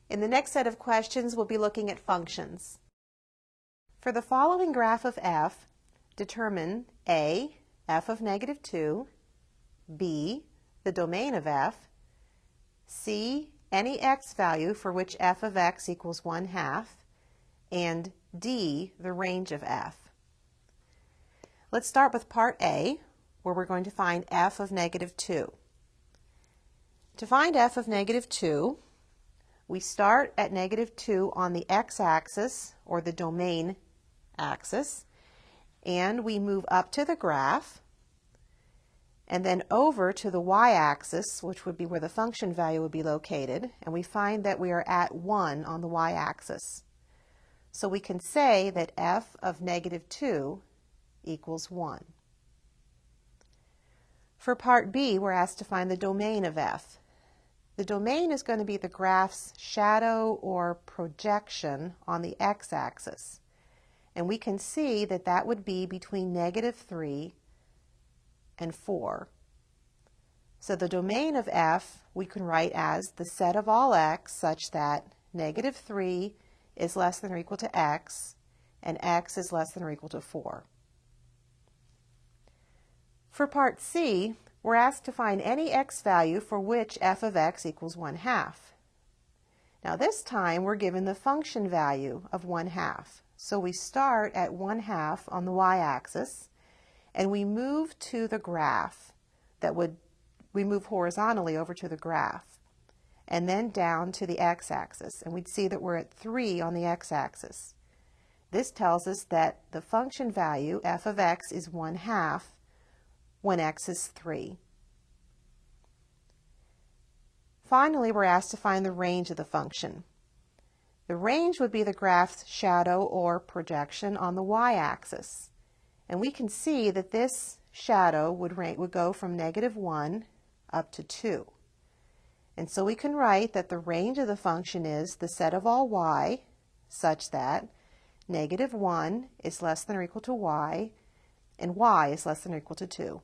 In the next set of questions, we'll be looking at functions. For the following graph of f, determine a, f of negative 2, b, the domain of f, c, any x value for which f of x equals 1/2, and d, the range of f. Let's start with part A, where we're going to find f of negative 2. To find f of negative 2, we start at negative 2 on the x-axis, or the domain axis, and we move up to the graph, and then over to the y-axis, which would be where the function value would be located, and we find that we are at 1 on the y-axis. So we can say that f of negative 2 equals 1. For part B, we're asked to find the domain of f. The domain is going to be the graph's shadow or projection on the x-axis. And we can see that that would be between negative 3 and 4. So the domain of f we can write as the set of all x such that negative 3 is less than or equal to x, and x is less than or equal to 4. For part C, we're asked to find any x value for which f of x equals 1/2. Now this time we're given the function value of 1/2. So we start at 1/2 on the y-axis, and we move to the graph. We move horizontally over to the graph, and then down to the x-axis, and we'd see that we're at 3 on the x-axis. This tells us that the function value, f of x, is 1/2 when x is 3. Finally, we're asked to find the range of the function. The range would be the graph's shadow or projection on the y-axis. And we can see that this shadow would go from negative 1 up to 2. And so we can write that the range of the function is the set of all y such that negative 1 is less than or equal to y, and y is less than or equal to 2.